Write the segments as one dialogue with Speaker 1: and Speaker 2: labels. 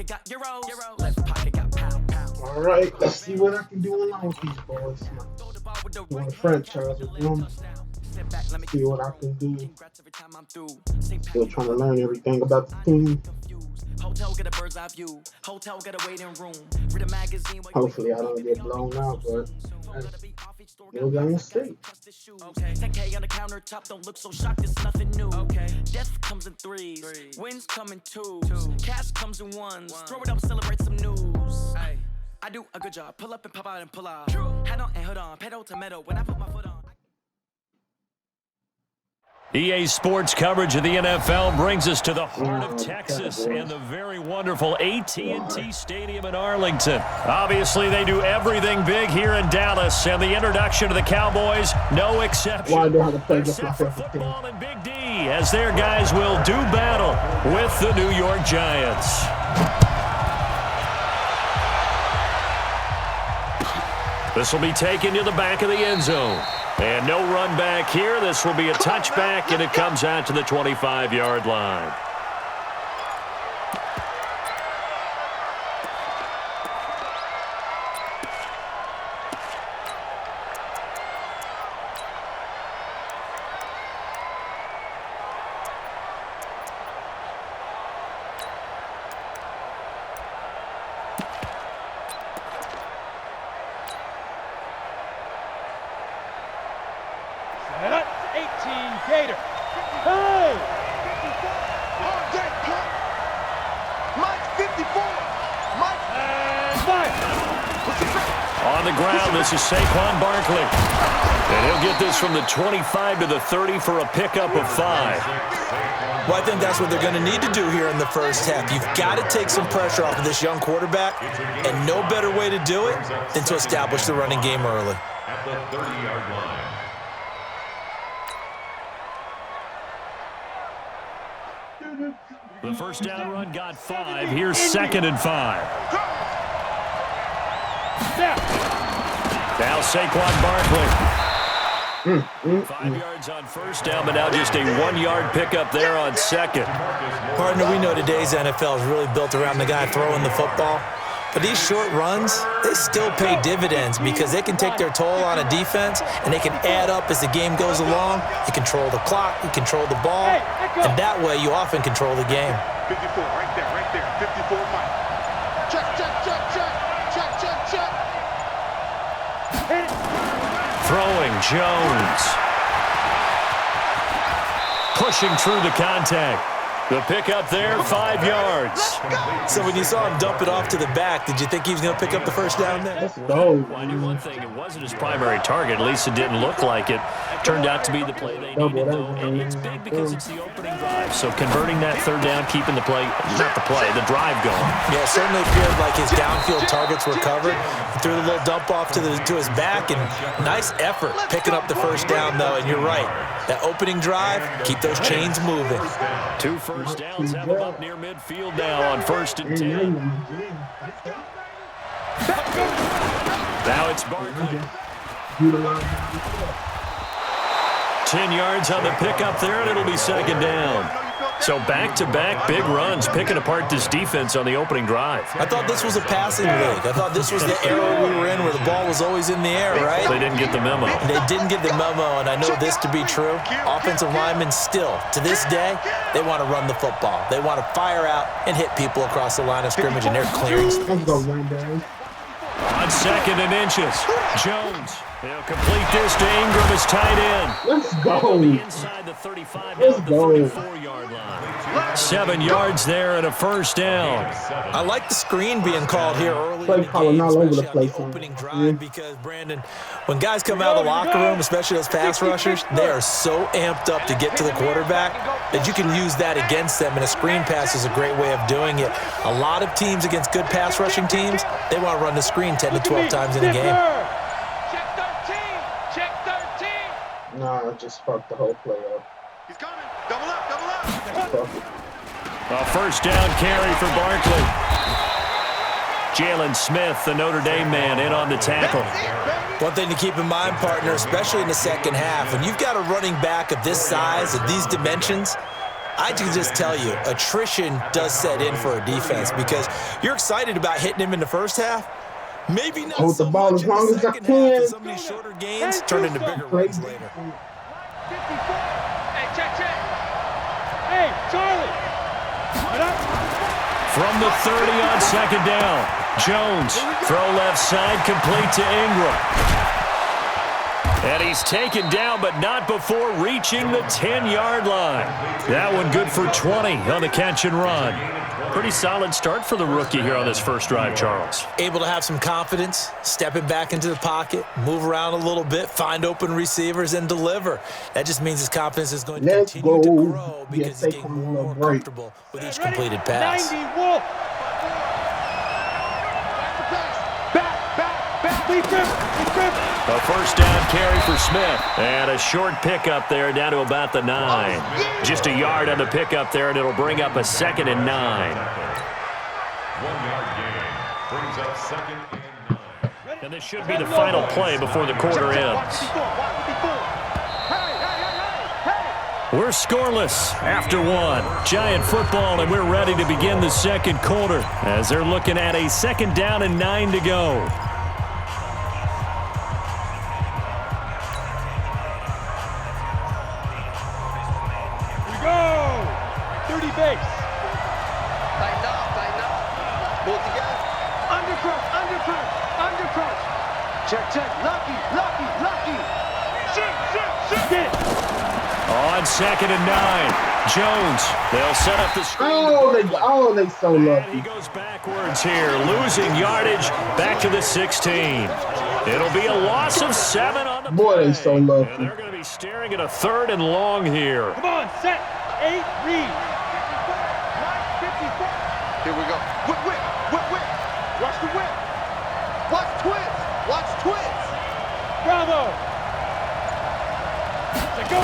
Speaker 1: pocket got euros, left pocket got pound.
Speaker 2: All right, let's see what I can do along with these boys. Doing a franchise with them. See what I can do. Still trying to learn everything about the team.
Speaker 1: Hotel get a bird's eye view. Hotel get a waiting room. Read a magazine.
Speaker 2: Hopefully I don't get blown out, but we're gonna see.
Speaker 1: 10K on the countertop, don't look so shocked, it's nothing new. Death comes in threes, wins come in twos, cash comes in ones. Throw it up, celebrate some news. I do a good job, pull up and pop out and pull out. Head on and hood on, pedal to metal when I put my foot on.
Speaker 3: EA Sports coverage of the NFL brings us to the heart of Texas and the very wonderful AT&T Stadium in Arlington. Obviously, they do everything big here in Dallas, and the introduction to the Cowboys, no exception.
Speaker 2: Why do I have to play just
Speaker 3: Except
Speaker 2: my
Speaker 3: for
Speaker 2: favorite team?
Speaker 3: football and Big D, as their guys will do battle with the New York Giants. This will be taken to the back of the end zone. And no run back here. This will be a touchback, and it comes out to the 25-yard line.
Speaker 4: That's 18 Gator. Hey!
Speaker 5: Mike 54. Mike.
Speaker 3: On the ground, this is Saquon Barkley. And he'll get this from the 25 to the 30 for a pickup of 5.
Speaker 6: Well, I think that's what they're going to need to do here in the first half. You've got to take some pressure off of this young quarterback, and no better way to do it than to establish the running game early.
Speaker 7: At the 30-yard line.
Speaker 3: The first down run got 5. Here's 2nd and 5. Now Saquon Barkley. 5 yards on first down, but now just a 1-yard pickup there on 2nd.
Speaker 6: Partner, we know today's NFL is really built around the guy throwing the football. But these short runs, they still pay dividends because they can take their toll on a defense, and they can add up as the game goes along. You control the clock, you control the ball, and that way you often control the game.
Speaker 5: 54, right there, 54 Mike. Check.
Speaker 3: Throwing Jones. Pushing through the contact. The pickup there, 5 yards.
Speaker 6: So when you saw him dump it off to the back, did you think he was going to pick up the first down there?
Speaker 2: Let's go.
Speaker 3: Well, I knew one thing. It wasn't his primary target. At least it didn't look like it. Turned out to be the play they needed, though. And it's big because it's the opening drive. So converting that third down, keeping the play, not the play, the drive going.
Speaker 6: Yeah, it certainly appeared like his downfield targets were covered. He threw the little dump off to his back, and nice effort picking up the first down, though. And you're right. That opening drive, keep those chains moving.
Speaker 3: 2 first downs have them up near midfield now on 1st and 10. Now it's Barkley. 10 yards on the pickup there, and it'll be 2nd down. So back-to-back big runs, picking apart this defense on the opening drive.
Speaker 6: I thought this was a passing league. I thought this was the era we were in where the ball was always in the air, right?
Speaker 3: They didn't get the memo.
Speaker 6: They didn't get the memo, and I know this to be true. Offensive linemen still, to this day, they want to run the football. They want to fire out and hit people across the line of scrimmage, and they're clearing.
Speaker 2: Let's go, Randall.
Speaker 3: On 2nd and inches, Jones. They'll complete this to Ingram as tight end.
Speaker 2: Let's go.
Speaker 3: Inside the 35,
Speaker 2: Let's
Speaker 3: down the
Speaker 2: go.
Speaker 3: 34-yard line. 7 yards there and a first down.
Speaker 6: I like the screen being called here early
Speaker 2: Play
Speaker 6: in the
Speaker 2: calling
Speaker 6: game,
Speaker 2: all over the
Speaker 6: especially
Speaker 2: place,
Speaker 6: on the opening
Speaker 2: man.
Speaker 6: drive, because, Brandon, when guys come out of the locker room, especially those pass rushers, they are so amped up to get to the quarterback that you can use that against them, and a screen pass is a great way of doing it. A lot of teams against good pass rushing teams, they want to run the screen 10 to 12 times in a game.
Speaker 2: Nah, just fucked the whole play up.
Speaker 5: He's coming. Double up.
Speaker 2: Fuck it.
Speaker 3: A first down carry for Barkley. Jalen Smith, the Notre Dame man, in on the tackle.
Speaker 6: One thing to keep in mind, partner, especially in the second half, when you've got a running back of this size, of these dimensions, I can just tell you, attrition does set in for a defense because you're excited about hitting him in the first half. Maybe not
Speaker 2: Hold
Speaker 6: so
Speaker 2: the ball
Speaker 6: much
Speaker 2: as long
Speaker 6: in the
Speaker 2: as I
Speaker 6: second half,
Speaker 2: can.
Speaker 6: as some of these shorter gains turn into bigger runs later.
Speaker 4: Hey, check. Hey, Charlie. What up?
Speaker 3: From the 30 on second down. Jones, throw left side, complete to Ingram. And he's taken down, but not before reaching the 10-yard line. That one good for 20 on the catch and run. Pretty solid start for the rookie here on this first drive, Charles.
Speaker 6: Able to have some confidence, stepping back into the pocket, move around a little bit, find open receivers, and deliver. That just means his confidence is going to continue to grow because he's getting more and more comfortable with each completed pass.
Speaker 4: 90 Wolf.
Speaker 3: A first down carry for Smith. And a short pickup there down to about the 9. Just a yard on the pickup there, and it'll bring up a 2nd and 9.
Speaker 7: 1-yard gain. Brings up 2nd and 9.
Speaker 3: And this should be the final play before the quarter ends. We're scoreless after 1. Giant football, and we're ready to begin the second quarter as they're looking at a 2nd down and 9 to go.
Speaker 4: Check. Lucky.
Speaker 3: On 2nd and 9. Jones, they'll set up the screen.
Speaker 2: They so
Speaker 3: And
Speaker 2: lucky.
Speaker 3: he goes backwards here, losing yardage back to the 16. It'll be a loss of 7 on the
Speaker 2: Boy,
Speaker 3: play.
Speaker 2: they so lucky.
Speaker 3: And they're going to be staring at a 3rd and long here.
Speaker 4: Come on, set. 8, read.
Speaker 5: Here we go. Whip. Watch the whip. Watch twins.
Speaker 4: Bravo. Go.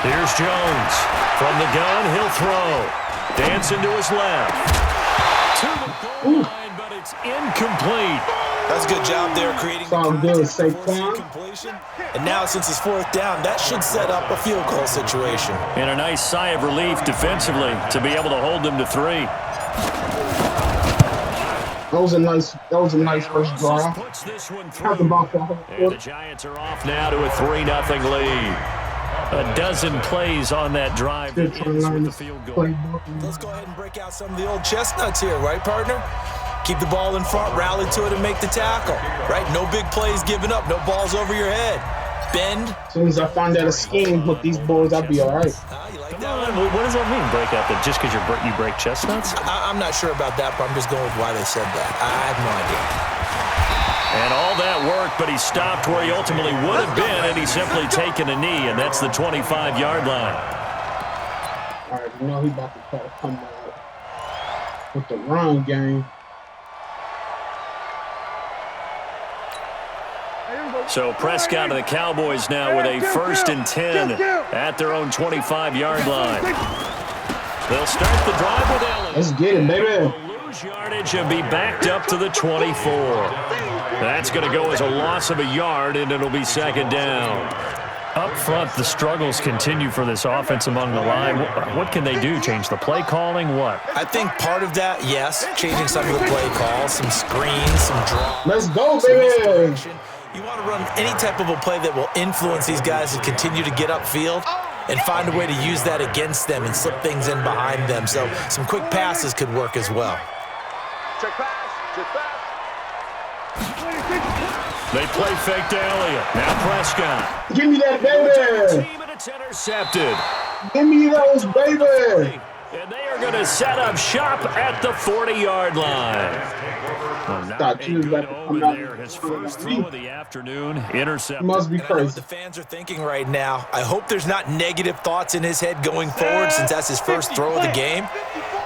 Speaker 3: Here's Jones. From the gun, he'll throw. Dancing to his left. To the goal line, but it's incomplete.
Speaker 6: That's a good job there creating the
Speaker 2: Sounds good,
Speaker 6: contact and forcing
Speaker 2: Saquon.
Speaker 6: completion. And now since it's 4th down, that should set up a field goal situation.
Speaker 3: And a nice sigh of relief defensively to be able to hold them to 3.
Speaker 2: That was a nice first drive.
Speaker 3: Puts this one
Speaker 2: Have the
Speaker 3: through.
Speaker 2: ball for the
Speaker 3: And the
Speaker 2: quarter.
Speaker 3: Giants are off now to a 3-0 lead. A dozen plays on that drive.
Speaker 2: Still
Speaker 3: That
Speaker 2: trying to
Speaker 3: ends
Speaker 2: learn
Speaker 3: with the
Speaker 2: this
Speaker 3: field goal.
Speaker 2: playbook.
Speaker 6: Let's go ahead and break out some of the old chestnuts here, right, partner? Keep the ball in front, rally to it, and make the tackle, right? No big plays given up, no balls over your head. Bend.
Speaker 2: As soon as I find out a scheme with these boys, I'll be all right.
Speaker 6: You like
Speaker 3: Come
Speaker 6: that
Speaker 3: on,
Speaker 6: one?
Speaker 3: what does that mean, break out? That just because you break chestnuts?
Speaker 6: I'm not sure about that, but I'm just going with why they said that. I have no idea.
Speaker 3: And all that work, but he stopped where he ultimately would have been, and he's simply taken a knee, and that's the 25-yard line.
Speaker 2: All right, you know he about to try to come out with the run game.
Speaker 3: So Prescott and the Cowboys now with a 1st and 10 at their own 25-yard line. They'll start the drive with Elliott.
Speaker 2: Let's get it, baby.
Speaker 3: They'll lose yardage and be backed up to the 24. That's going to go as a loss of a yard, and it'll be 2nd down. Up front, the struggles continue for this offense among the line. What can they do? Change the play calling? What?
Speaker 6: I think part of that, yes, changing some of the play calls, some screens, some draws.
Speaker 2: Let's go,
Speaker 6: some
Speaker 2: baby.
Speaker 6: misdirection. You want to run any type of a play that will influence these guys to continue to get upfield and find a way to use that against them and slip things in behind them. So some quick passes could work as well.
Speaker 5: Check pass.
Speaker 3: They play fake to Elliott. Now Prescott.
Speaker 2: Give me that, baby.
Speaker 3: Team, and it's intercepted.
Speaker 2: Give me those, baby.
Speaker 3: And they are going to set up shop at the 40-yard line.
Speaker 2: Thought you was about to come out.
Speaker 3: There, his first throw of the afternoon, intercepted.
Speaker 2: Must be
Speaker 6: And I know what
Speaker 2: crazy.
Speaker 6: the fans are thinking right now. I hope there's not negative thoughts in his head going forward since that's his first throw of the game.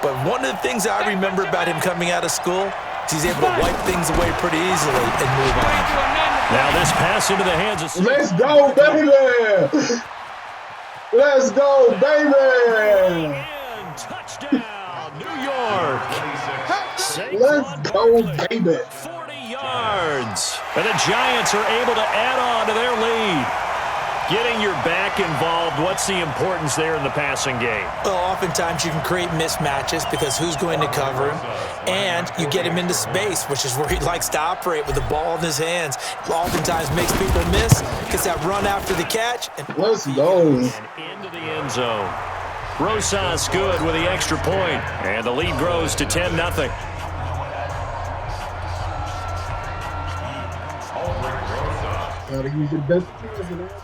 Speaker 6: But one of the things I remember about him coming out of school is he's able to wipe things away pretty easily and move on.
Speaker 3: Now this pass into the hands of...
Speaker 2: Let's go, baby. Let's go, baby.
Speaker 3: Touchdown, New York.
Speaker 2: Let's go, baby.
Speaker 3: 40 yards. And the Giants are able to add on to their lead. Getting your back involved, what's the importance there in the passing game?
Speaker 6: Well, oftentimes you can create mismatches because who's going to cover him, and you get him into space, which is where he likes to operate with the ball in his hands. Oftentimes makes people miss, gets that run after the catch. And
Speaker 2: let's go.
Speaker 3: And into the end zone. Rosas good with the extra point, and the lead grows to 10-0.
Speaker 2: Gotta use your best skills in all time.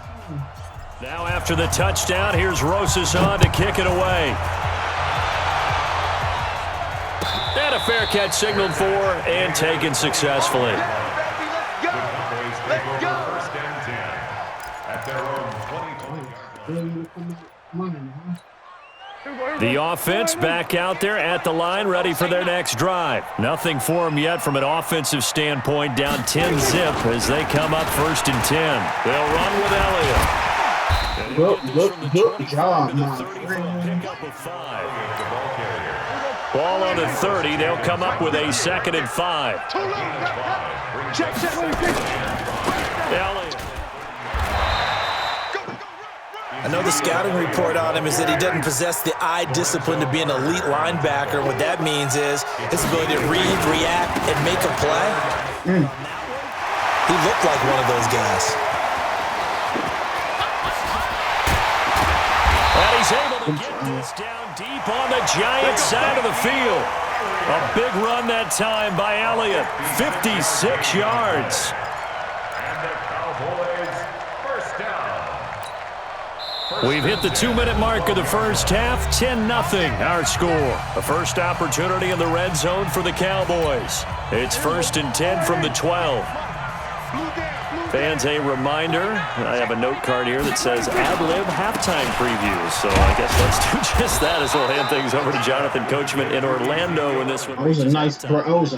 Speaker 3: Now after the touchdown, here's Rosas on to kick it away. And a fair catch signaled for and taken successfully. The offense back out there at the line, ready for their next drive. Nothing for them yet from an offensive standpoint, down 10-zip as they come up 1st and 10. They'll run with Elliott.
Speaker 2: Good job, man.
Speaker 3: Ball on the 30. They'll come up with a 2nd and 5. Elliott.
Speaker 6: I know the scouting report on him is that he doesn't possess the eye discipline to be an elite linebacker. What that means is his ability to read, react, and make a play. He looked like one of those guys.
Speaker 3: And he's able to get this down deep on the Giants side of the field. A big run that time by Elliott. 56 yards. We've hit the 2-minute mark of the first half, 10-0 our score. The first opportunity in the red zone for the Cowboys. It's 1st and 10 from the 12. Fans, a reminder, I have a note card here that says ad-lib halftime previews. So I guess let's do just that as we'll hand things over to Jonathan Coachman in Orlando in this one.
Speaker 2: It was a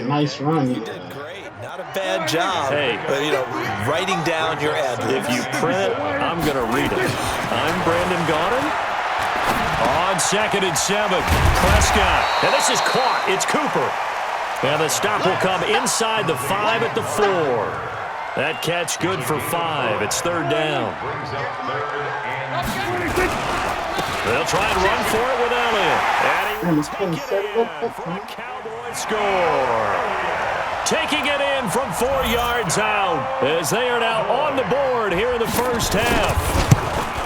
Speaker 2: nice run.
Speaker 6: You did great. Not a bad job.
Speaker 3: Hey,
Speaker 6: but, writing down your ad-libs.
Speaker 3: If you print it, I'm going to read it. I'm Brandon Gaudin. On 2nd and 7, Prescott. And this is caught. It's Cooper. And the stop will come inside the 5 at the 4. That catch good for 5. It's 3rd down. They'll try and run for it with Elliott. And he will take it in for a Cowboys score. Taking it in from 4 yards out as they are now on the board here in the first half.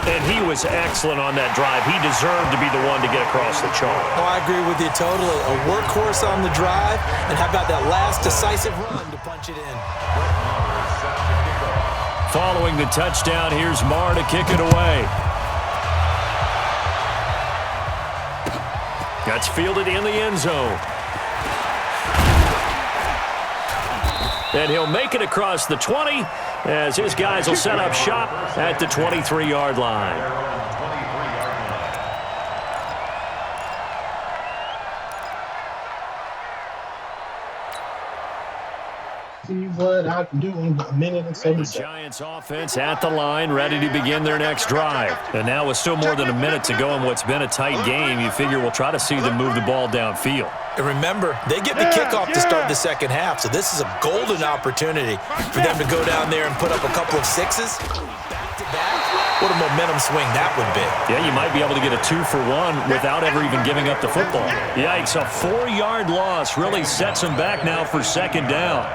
Speaker 3: And he was excellent on that drive. He deserved to be the one to get across the chalk.
Speaker 6: Oh, I agree with you totally. A workhorse on the drive, and how about that last decisive run to punch it in?
Speaker 3: Following the touchdown, here's Marr to kick it away. That's fielded in the end zone. And he'll make it across the 20 as his guys will set up shop at the 23-yard line.
Speaker 2: See what I can do in a minute and 7 seconds.
Speaker 3: Giants offense at the line, ready to begin their next drive. And now with still more than a minute to go in what's been a tight game, you figure we'll try to see them move the ball downfield.
Speaker 6: And remember, they get the kickoff to start the second half, so this is a golden opportunity for them to go down there and put up a couple of sixes. Back-to-back, what a momentum swing that would be.
Speaker 3: Yeah, you might be able to get a 2-for-1 without ever even giving up the football. Yikes, a 4-yard loss really sets them back now for 2nd down.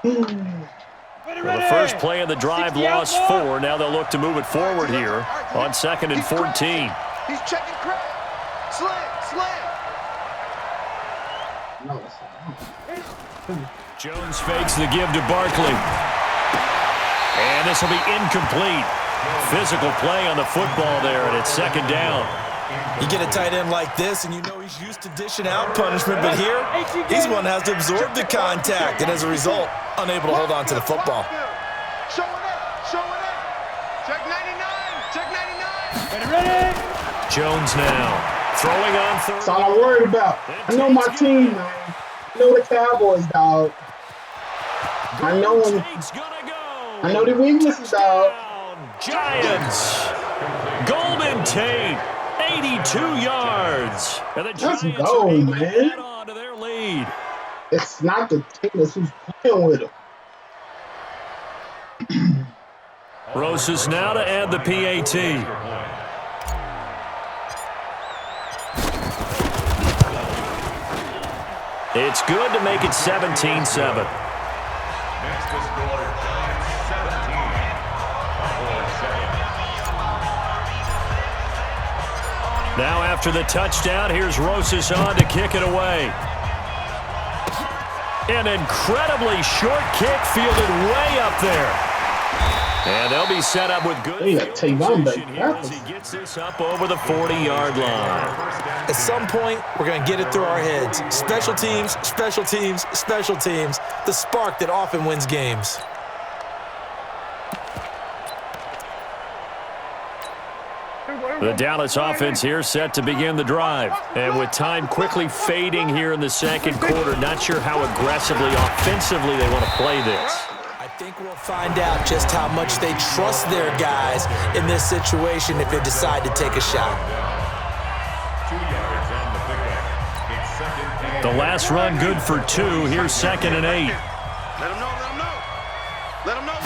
Speaker 3: Well, the first play of the drive lost 4. Now they'll look to move it forward here on 2nd and 14.
Speaker 5: He's checking Craig. Slam.
Speaker 3: Jones fakes the give to Barkley. And this will be incomplete. Physical play on the football there, and it's 2nd down.
Speaker 6: You get a tight end like this, and you know he's used to dishing out punishment, but here, he's one that has to absorb the contact, and as a result, unable to hold on to the football.
Speaker 5: Showing up. Check 99.
Speaker 4: Ready?
Speaker 3: Jones now throwing on 3rd.
Speaker 2: That's all I'm worried about. I know my team, man. I know the Cowboys, dog. I know them. I know the weaknesses, dog.
Speaker 3: Giants. Golden Tate, 82 yards. And the
Speaker 2: Let's
Speaker 3: Giants
Speaker 2: go,
Speaker 3: are able to
Speaker 2: man.
Speaker 3: add on to their lead.
Speaker 2: It's not the team that's who's playing with them.
Speaker 3: Rosas now to add the PAT. It's good to make it 17-7.
Speaker 7: Next to score, Giants 17.
Speaker 3: Now after the touchdown, here's Rosas on to kick it away. An incredibly short kick fielded way up there. And they'll be set up with good
Speaker 2: Tavon back
Speaker 3: here as he gets this up over the 40-yard line.
Speaker 6: At some point, we're going to get it through our heads. Special teams, special teams, special teams. The spark that often wins games.
Speaker 3: The Dallas offense here set to begin the drive. And with time quickly fading here in the second quarter, not sure how aggressively, offensively they want to play this.
Speaker 6: I think we'll find out just how much they trust their guys in this situation if they decide to take a shot.
Speaker 7: 2 yards on the pickup. It's second and
Speaker 3: The last run good for 2. Here's 2nd and 8.
Speaker 5: Let him know, let him know. Let him know.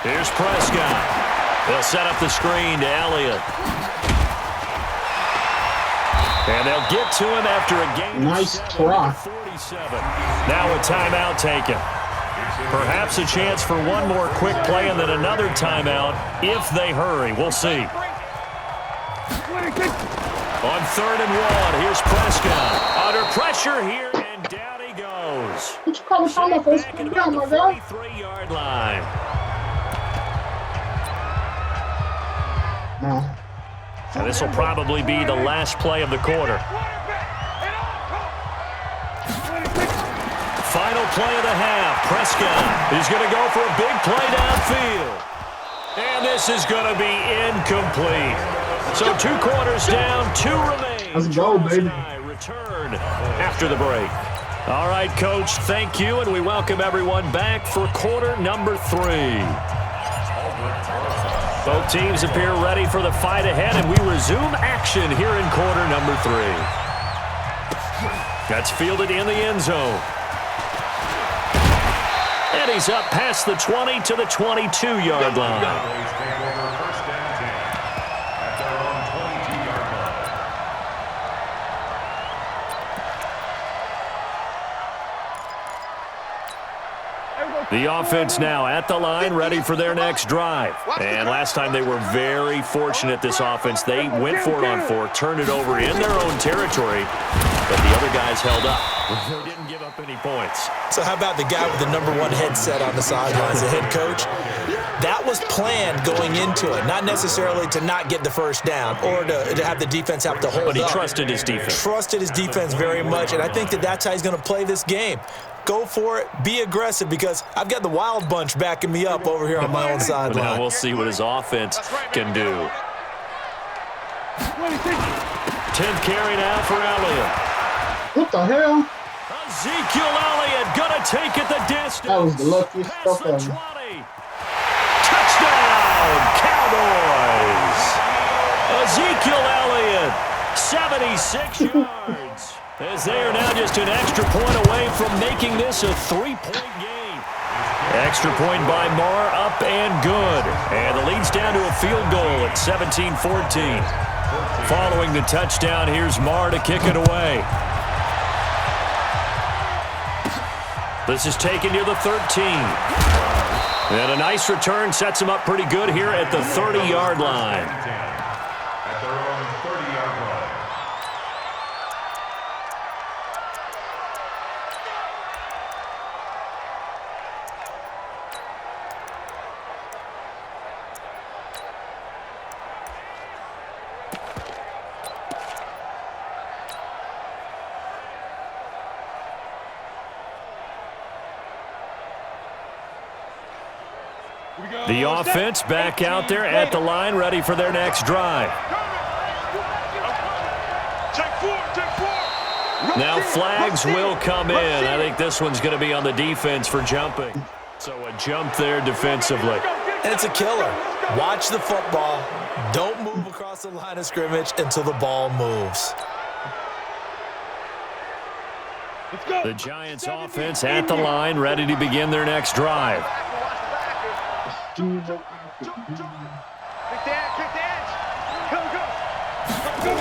Speaker 3: Here's Prescott. They'll set up the screen to Elliott. And they'll get to him after a gain
Speaker 2: Nice
Speaker 3: of 7
Speaker 2: try.
Speaker 3: to 47. Now a timeout taken. Perhaps a chance for one more quick play and then another timeout if they hurry. We'll see. On 3rd and 1, here's Prescott. Under pressure here, and down he goes.
Speaker 2: What you call the timeout for?
Speaker 3: Back at about the 43-yard line.
Speaker 2: No.
Speaker 3: And this will probably be the last play of the quarter. Final play of the half. Prescott is going to go for a big play downfield. And this is going to be incomplete. So 2 quarters down, 2 remain.
Speaker 2: Let's go, baby.
Speaker 3: Return after the break. All right, Coach, thank you, and we welcome everyone back for quarter number 3. Both teams appear ready for the fight ahead, and we resume action here in quarter number 3. That's fielded in the end zone. And he's up past the 20 to the 22-yard line.
Speaker 7: Cowboys take over first and 10 at their own 22-yard line.
Speaker 3: The offense now at the line, ready for their next drive. And last time they were very fortunate, this offense. They went for it on 4, turned it over in their own territory, but the other guys held up. They didn't give up any points.
Speaker 6: So how about the guy with the #1 headset on the sidelines, the head coach? That was planned going into it, not necessarily to not get the first down or to have the defense have to hold up.
Speaker 3: But he trusted his defense.
Speaker 6: Trusted his defense very much, and I think that's how he's going to play this game. Go for it, be aggressive, because I've got the wild bunch backing me up over here on my own sideline.
Speaker 3: Now we'll see what his offense can do. 10th carry now for Elliott.
Speaker 2: What the hell?
Speaker 3: Ezekiel Elliott gonna take it the distance.
Speaker 2: That was the luckiest
Speaker 3: Past
Speaker 2: stuff
Speaker 3: the
Speaker 2: ever.
Speaker 3: 20. Touchdown, Cowboys! Ezekiel Elliott, 76 yards. As they are now just an extra point away from making this a 3-point game. Extra point by Marr, up and good. And the lead's down to a field goal at 17-14. Following the touchdown, here's Marr to kick it away. This is taken near the 13. And a nice return sets him up pretty good here at the 30-yard line.
Speaker 7: At their own 30-yard line.
Speaker 3: The offense back out there at the line, ready for their next drive. Now flags will come in. I think this one's going to be on the defense for jumping. So a jump there defensively.
Speaker 6: And it's a killer. Watch the football. Don't move across the line of scrimmage until the ball moves.
Speaker 3: The Giants offense at the line, ready to begin their next drive.
Speaker 2: see what I can do.
Speaker 4: Kick the edge. Go.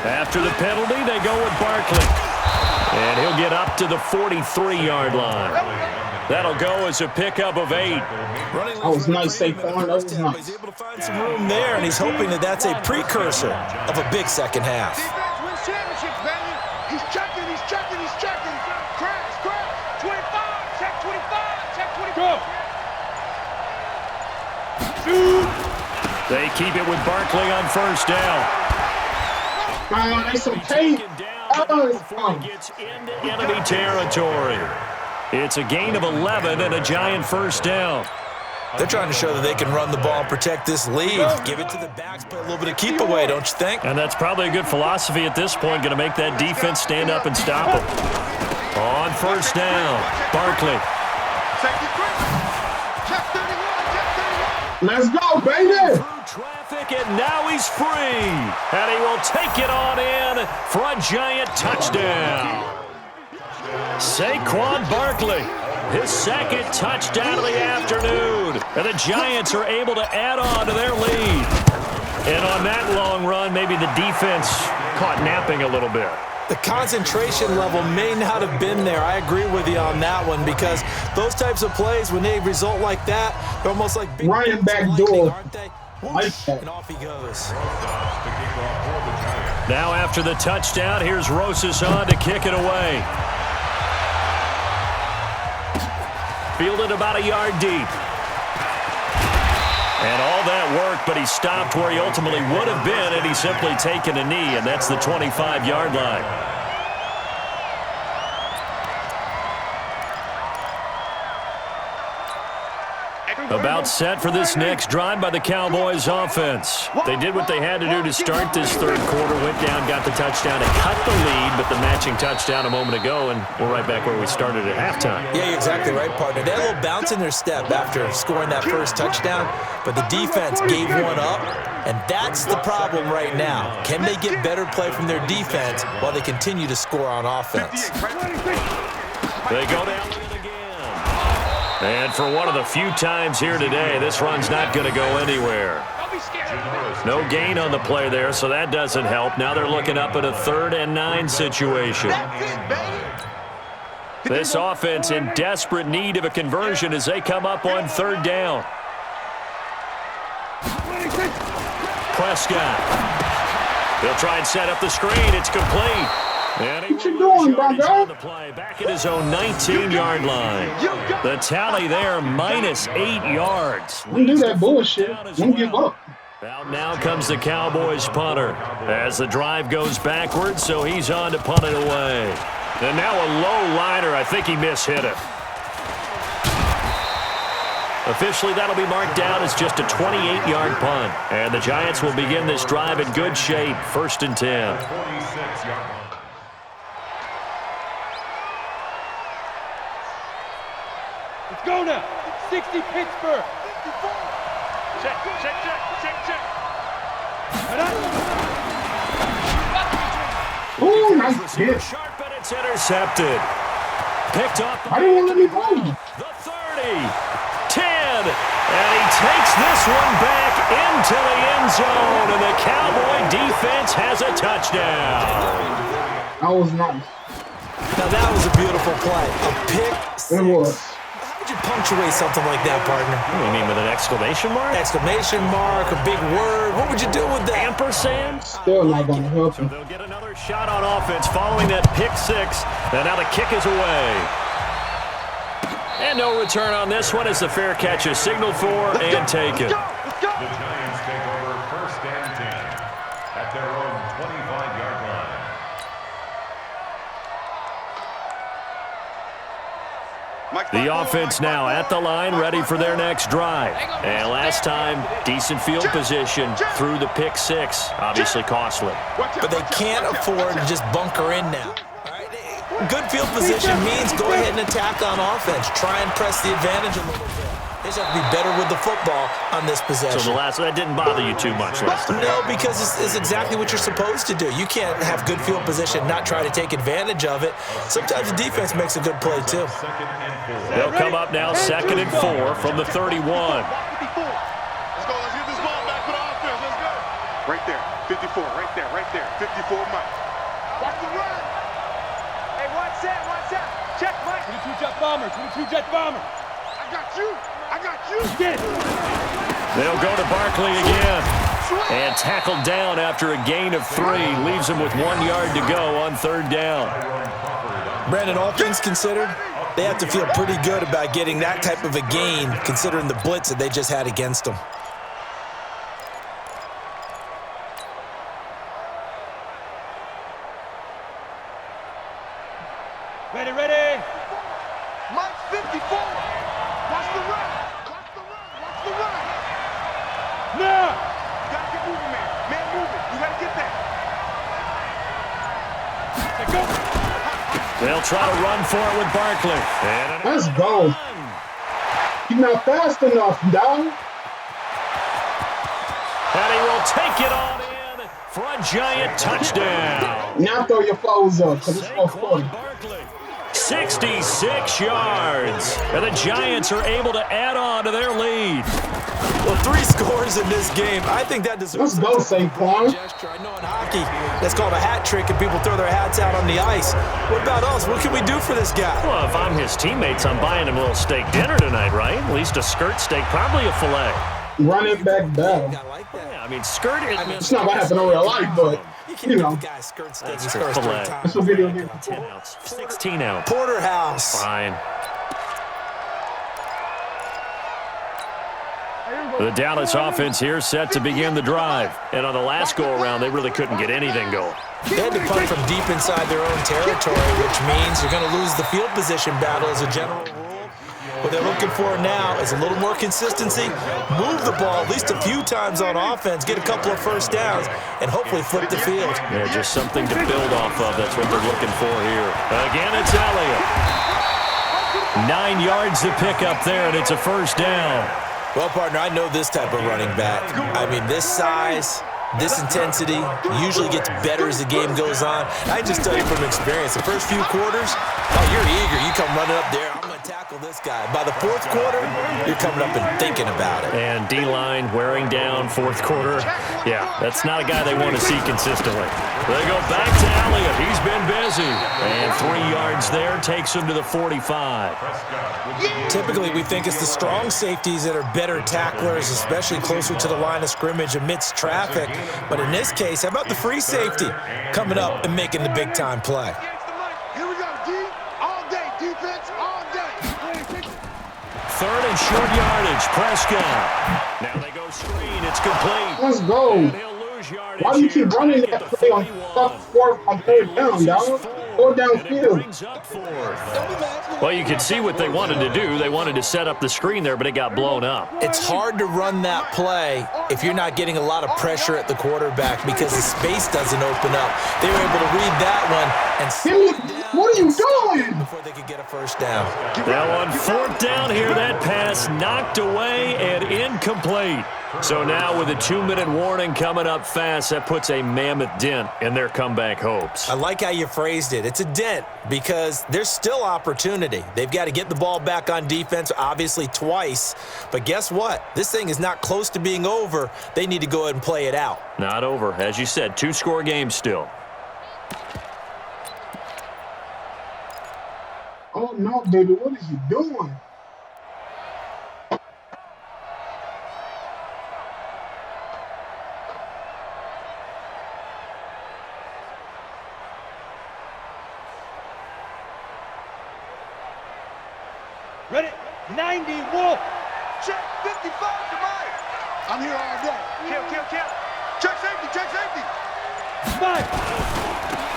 Speaker 3: After the penalty, they go with Barkley. And he'll get up to the 43-yard line. That'll go as a pickup of 8.
Speaker 2: That was nice, Saquon. That was nice.
Speaker 6: He's able to find some room there, and he's hoping that that's a precursor of a big second half.
Speaker 4: Defense wins championships, baby. He's checking. Crash. 25. Check 25. Check 25. Go. Shoot.
Speaker 3: They keep it with Barkley on first down.
Speaker 2: Oh, that's okay.
Speaker 3: Before he gets into enemy territory. It's a gain of 11 and a giant first down.
Speaker 6: They're trying to show that they can run the ball and protect this lead. Give it to the backs, play a little bit of keep away, don't you think?
Speaker 3: And that's probably a good philosophy at this point, going to make that defense stand up and stop them. On first down, Barkley.
Speaker 2: Let's go, baby.
Speaker 3: Through traffic, and now he's free. And he will take it on in for a giant touchdown. Saquon Barkley, his second touchdown of the afternoon. And the Giants are able to add on to their lead. And on that long run, maybe the defense caught napping a little bit.
Speaker 6: The concentration level may not have been there. I agree with you on that one, because those types of plays, when they result like that, they're almost like big
Speaker 2: running back door.
Speaker 6: aren't they?
Speaker 2: Like that.
Speaker 6: And off he goes.
Speaker 3: Now after the touchdown, here's Rosas on to kick it away. Fielded about a yard deep. And all that work, but he stopped where he ultimately would have been had he simply taken a knee, and that's the 25-yard line. About set for this next drive by the Cowboys offense. They did what they had to do to start this third quarter, went down, got the touchdown, and cut the lead, but the matching touchdown a moment ago, and we're right back where we started at halftime.
Speaker 6: Yeah, you're exactly right, partner. They had a little bounce in their step after scoring that first touchdown, but the defense gave one up, and that's the problem right now. Can they get better play from their defense while they continue to score on offense?
Speaker 3: They go down with it again. And for one of the few times here today, this run's not going to go anywhere. No gain on the play there, so that doesn't help. Now they're looking up at a 3rd and 9 situation. This offense in desperate need of a conversion as they come up on 3rd down. Prescott. He'll try and set up the screen. It's complete. And
Speaker 2: what you doing, brother?
Speaker 3: the play back at his own 19-yard line. The tally there, minus 8 yards.
Speaker 2: Don't do that bullshit. Don't give up.
Speaker 3: Out now comes the Cowboys punter as the drive goes backwards, so he's on to punt it away. And now a low liner. I think he mishit it. Officially, that'll be marked down as just a 28-yard punt. And the Giants will begin this drive in good shape, 1st and 10.
Speaker 7: 46-yard line.
Speaker 4: Let's go now. 60 Pittsburgh. Check.
Speaker 2: Ooh, nice hit.
Speaker 3: Sharp, and it's intercepted. Picked up.
Speaker 2: I didn't want to let me go.
Speaker 3: The 30, 10, and he takes this one back into the end zone, and the Cowboy defense has a touchdown.
Speaker 2: That was nice.
Speaker 6: Now that was a beautiful play. A pick six.
Speaker 2: It was.
Speaker 6: How would you punctuate something like that, partner?
Speaker 3: What do you mean, with an exclamation mark?
Speaker 6: Exclamation mark, a big word. What would you do with that?
Speaker 3: Ampersand?
Speaker 2: Still not going to help
Speaker 3: So
Speaker 2: him.
Speaker 3: they'll get another shot on offense following that pick six, and now the kick is away. And no return on this one as the fair catch is signaled for and taken.
Speaker 7: The Giants take over 1st and 10 at their own 25-yard line.
Speaker 3: The offense now at the line, ready for their next drive. And last time, decent field position through the pick six, obviously costly.
Speaker 6: But they can't afford to just bunker in now. All right? Good field position means go ahead and attack on offense. Try and press the advantage a little bit. They just have to be better with the football on this possession.
Speaker 3: So the last one, that didn't bother you too much last time?
Speaker 6: No, because it's exactly what you're supposed to do. You can't have good field position, not try to take advantage of it. Sometimes the defense makes a good play, too.
Speaker 3: They'll come up now 2nd and 4 from the 31.
Speaker 5: Let's go. Let's get this ball back for the offense. Let's go. Right there. 54. Right there. Right there. 54 Mike.
Speaker 4: Watch the run. Hey, watch that. Watch that. Check, Mike. 22 jet bomber. 22 jet bomber.
Speaker 5: I got you. I got you.
Speaker 4: Get it.
Speaker 3: They'll go to Barkley again. And tackled down after a gain of 3. Leaves him with 1 yard to go on 3rd down.
Speaker 6: Brandon, all things considered, they have to feel pretty good about getting that type of a gain, considering the blitz that they just had against them.
Speaker 4: Ready, ready. Mike 54. Watch the run. Watch the run. Watch the run. Now.
Speaker 5: You got to get moving, man. Man, moving. You got to get that.
Speaker 4: Go.
Speaker 3: They'll try to run for it with Barkley.
Speaker 2: Let's go. He's not fast enough, dog.
Speaker 3: And he will take it on in for a giant touchdown.
Speaker 2: Now throw your foes up, because it's 440.
Speaker 3: Saquon Barkley, 66 yards. And the Giants are able to add on to their lead.
Speaker 6: Well, 3 scores in this game. I think that deserves
Speaker 2: Let's go, Saquon.
Speaker 6: gesture. I know in hockey, that's called a hat trick, and people throw their hats out on the ice. What about us? What can we do for this guy?
Speaker 3: Well, if I'm his teammates, I'm buying him a little steak dinner tonight, right? At least a skirt steak, probably a filet.
Speaker 2: Running back battle.
Speaker 6: I like that.
Speaker 3: Yeah, I mean, skirt it.
Speaker 2: It's not going to happen in real life, but,
Speaker 6: You
Speaker 2: you know,
Speaker 6: give the guy skirt steak. He
Speaker 3: That's
Speaker 6: scores
Speaker 3: a
Speaker 6: 3
Speaker 3: filet.
Speaker 6: times.
Speaker 2: it's a video game.
Speaker 3: 10 ounce, 16 ounce.
Speaker 6: Porterhouse.
Speaker 3: Fine. The Dallas offense here set to begin the drive. And on the last go-around, they really couldn't get anything going.
Speaker 6: They had to punt from deep inside their own territory, which means you're going to lose the field position battle as a general rule. What they're looking for now is a little more consistency, move the ball at least a few times on offense, get a couple of first downs, and hopefully flip the field.
Speaker 3: Yeah, just something to build off of. That's what they're looking for here. Again, it's Elliott. 9 yards to pick up there, and it's a first down.
Speaker 6: Well, partner, I know this type of running back. I mean, this size, this intensity usually gets better as the game goes on. I just tell you from experience, the first few quarters, oh, you're eager. You come running up there, I'm going to tackle this guy. By the 4th quarter, you're coming up and thinking about it.
Speaker 3: And D-line wearing down 4th quarter. Yeah, that's not a guy they want to see consistently. They go back to Elliott. He's been busy. And 3 yards there takes him to the 45.
Speaker 6: Typically, we think it's the strong safeties that are better tacklers, especially closer to the line of scrimmage amidst traffic. But in this case, how about the free safety coming up and making the big-time play?
Speaker 4: Here we go, D. All day. Defense, all day.
Speaker 3: 3rd and short yardage. Prescott. Now they go screen. It's complete.
Speaker 2: Let's go.
Speaker 3: And he'll lose yardage.
Speaker 2: Why do you keep
Speaker 3: here.
Speaker 2: running
Speaker 3: Back
Speaker 2: that
Speaker 3: at the
Speaker 2: play on
Speaker 3: 41.
Speaker 2: on 3rd down, dog? Go downfield.
Speaker 3: Brings up 4th. Well, you can see what they wanted to do. They wanted to set up the screen there, but it got blown up.
Speaker 6: It's hard to run that play if you're not getting a lot of pressure at the quarterback because the space doesn't open up. They were able to read that one and slow it down.
Speaker 2: What are you doing?
Speaker 6: Before they could get a first down.
Speaker 3: That one 4th down here. That pass knocked away and incomplete. So now with a 2-minute warning coming up fast, that puts a mammoth dent in their comeback hopes.
Speaker 6: I like how you phrased it. It's a dent because there's still opportunity. They've got to get the ball back on defense, obviously twice. But guess what? This thing is not close to being over. They need to go ahead and play it out.
Speaker 3: Not over. As you said, 2-score game still.
Speaker 2: Oh, no, baby. What is you doing?
Speaker 4: Ready? 90, Wolf. Check 55 to Mike.
Speaker 5: I'm here all day.
Speaker 4: Kill. Check safety. Mike.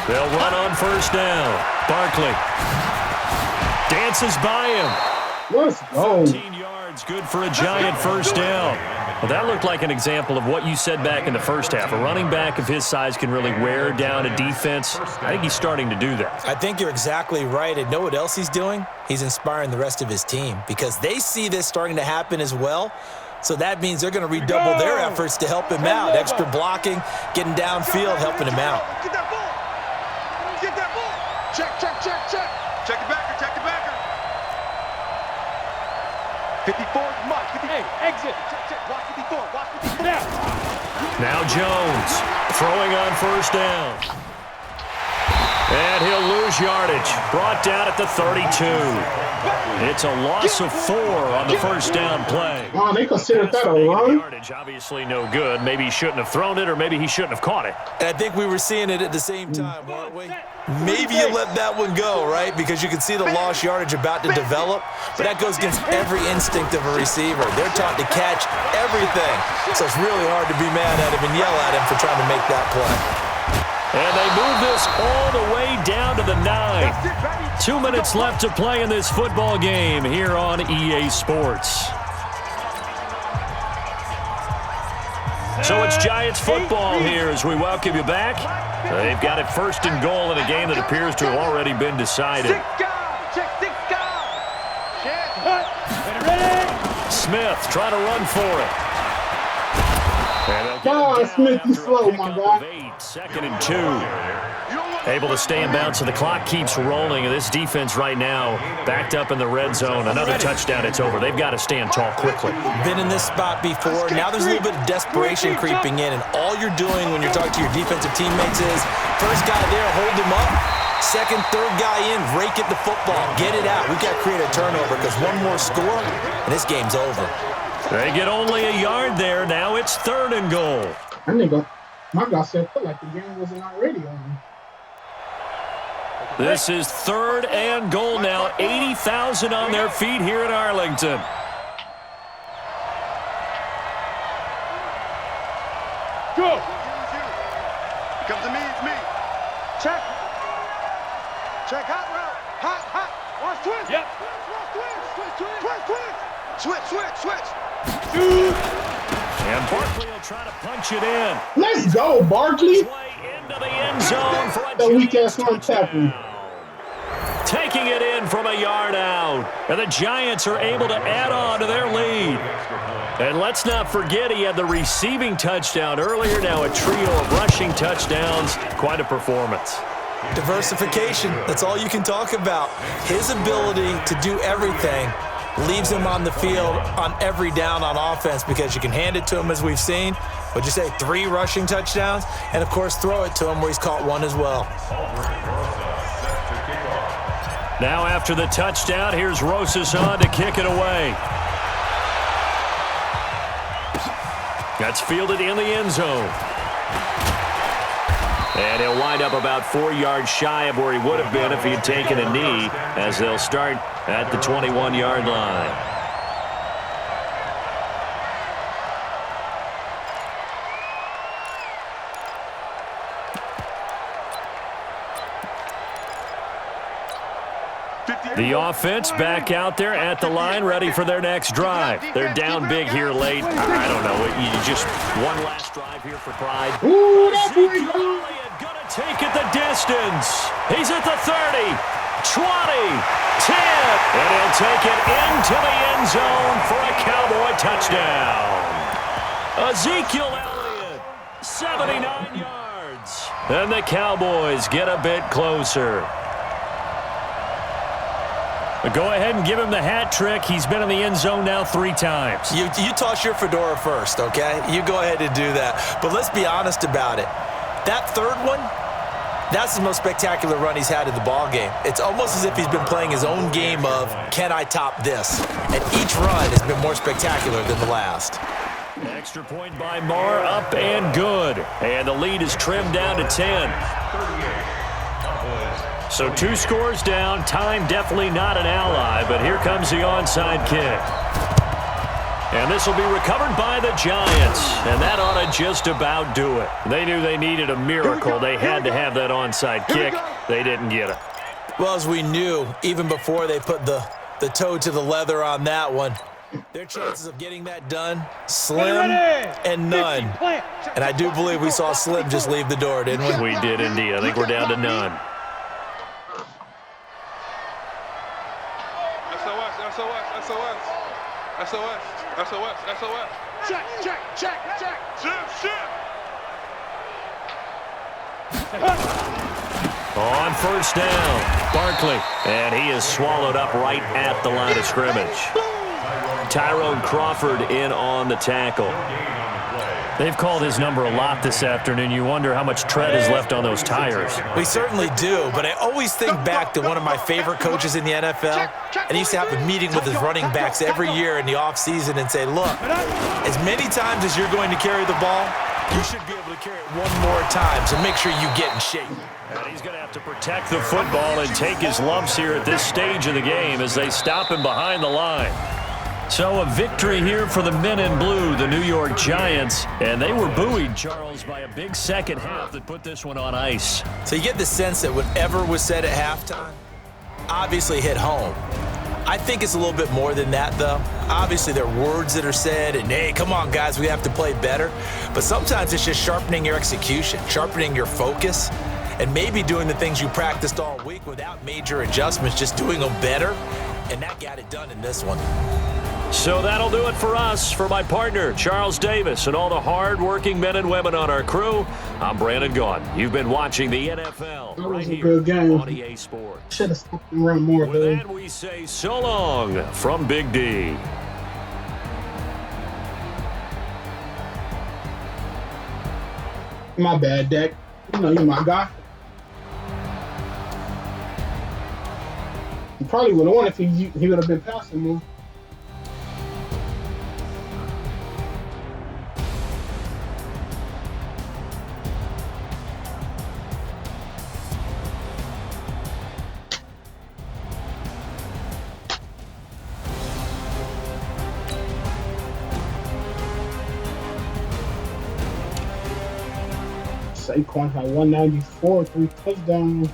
Speaker 3: They'll run on first down. Barkley dances by him.
Speaker 2: Let's go.
Speaker 3: 15 yards, good for a giant first down. Well, that looked like an example of what you said back in the first half. A running back of his size can really wear down a defense. I think he's starting to do that.
Speaker 6: I think you're exactly right. And know what else he's doing? He's inspiring the rest of his team because they see this starting to happen as well. So that means they're going to redouble their efforts to help him out. Extra blocking, getting downfield, helping him out.
Speaker 4: Get that ball. Get that ball. Check, check, check, check.
Speaker 5: Check the backer, check the backer.
Speaker 4: 54, Mike. Hey, exit. Check, check. Watch 54. Watch 54.
Speaker 3: Now Jones throwing on first down. And he'll lose yardage. Brought down at the 32. It's a loss of 4 on the first down play.
Speaker 2: Oh, they considered that a run?
Speaker 3: Yardage obviously no good. Maybe he shouldn't have thrown it, or maybe he shouldn't have caught it.
Speaker 6: And I think we were seeing it at the same time, weren't we? Maybe you let that one go, right? Because you can see the lost yardage about to develop. But that goes against every instinct of a receiver. They're taught to catch everything. So it's really hard to be mad at him and yell at him for trying to make that play.
Speaker 3: And they move this all the way down to the 9. 2 minutes left to play in this football game here on EA Sports. So it's Giants football here as we welcome you back. They've got it first and goal in a game that appears to have already been decided. Smith trying to run for it.
Speaker 2: God, Smith, you slow, my guy.
Speaker 3: 2nd and 2. Able to stay in bounds, so the clock keeps rolling. And this defense right now backed up in the red zone. Another touchdown, it's over. They've got to stand tall quickly.
Speaker 6: Been in this spot before. Now there's a little bit of desperation creeping in, and all you're doing when you're talking to your defensive teammates is first guy there, hold him up. Second, third guy in, rake at the football. Get it out. We've got to create a turnover because one more score, and this game's over.
Speaker 3: They get only a yard there. Now it's 3rd and goal.
Speaker 2: That nigga, my guy said felt like the game wasn't already on.
Speaker 3: This is 3rd and goal now. 80,000 on their feet here in Arlington.
Speaker 4: Go.
Speaker 5: Come to me, it's me.
Speaker 4: Check. Check hot route. Hot. Watch twist.
Speaker 3: Yep.
Speaker 4: Switch.
Speaker 3: And Barkley will try to punch it in.
Speaker 2: Let's go, Barkley.
Speaker 3: Way into the end zone for a
Speaker 2: That weak ass one tackle.
Speaker 3: taking it in from a yard out. And the Giants are able to add on to their lead. And let's not forget he had the receiving touchdown earlier. Now a trio of rushing touchdowns. Quite a performance.
Speaker 6: Diversification, that's all you can talk about. His ability to do everything leaves him on the field on every down on offense because you can hand it to him as we've seen. What'd you say, 3 rushing touchdowns? And, of course, throw it to him where he's caught 1 as well.
Speaker 3: Now after the touchdown, here's Rosas on to kick it away. That's fielded in the end zone. And he'll wind up about 4 yards shy of where he would have been if he had taken a knee, as they'll start at the 21-yard line. The offense back out there at the line, ready for their next drive. They're down big here late. I don't know. You just one last drive here for pride.
Speaker 2: Ooh, that's
Speaker 3: Zeke gonna take it the distance. He's at the 30, 20, 10, and he'll take it into the end zone for a Cowboy touchdown. Ezekiel Elliott, 79 yards. And the Cowboys get a bit closer. Go ahead and give him the hat trick. He's been in the end zone now 3 times.
Speaker 6: You toss your fedora first, okay? You go ahead and do that. But let's be honest about it. That third one, that's the most spectacular run he's had in the ballgame. It's almost as if he's been playing his own game of, can I top this? And each run has been more spectacular than the last.
Speaker 3: Extra point by Marr, up and good. And the lead is trimmed down to 10. So 2 scores down. Time definitely not an ally, but here comes the onside kick. And this will be recovered by the Giants, and that ought to just about do it. They knew they needed a miracle. They had to have that onside kick. They didn't get it.
Speaker 6: Well, as we knew, even before they put the toe to the leather on that one, Their chances of getting that done, slim and none. And I do believe we saw Slim just leave the door, didn't we?
Speaker 3: We did indeed. I think we're down to none.
Speaker 5: SOS. Check. Shift.
Speaker 3: On first down, Barkley. And he is swallowed up right at the line of scrimmage. Tyrone Crawford in on the tackle. They've called his number a lot this afternoon. You wonder how much tread is left on those tires.
Speaker 6: We certainly do, but I always think back to one of my favorite coaches in the NFL, and he used to have a meeting with his running backs every year in the offseason and say, look, as many times as you're going to carry the ball, you should be able to carry it one more time, so make sure you get in shape.
Speaker 3: And he's going to have to protect the football and take his lumps here at this stage of the game as they stop him behind the line. So a victory here for the men in blue, the New York Giants, and they were buoyed, Charles, by a big second half that put this one on ice.
Speaker 6: So you get the sense that whatever was said at halftime obviously hit home. I think it's a little bit more than that, though. Obviously, there are words that are said, and hey, come on, guys, we have to play better. But sometimes it's just sharpening your execution, sharpening your focus, and maybe doing the things you practiced all week without major adjustments, just doing them better, and that got it done in this one.
Speaker 3: So that'll do it for us. For my partner, Charles Davis, and all the hard-working men and women on our crew, I'm Brandon Gaudin. You've been watching the NFL right here on EA Sports.
Speaker 2: Should have stopped and run more,
Speaker 3: With that, we say so long from Big D.
Speaker 2: My bad, Dak. You know, you're my guy. He probably would have won if he would have been passing more. Saquon had 194, 3 touchdowns.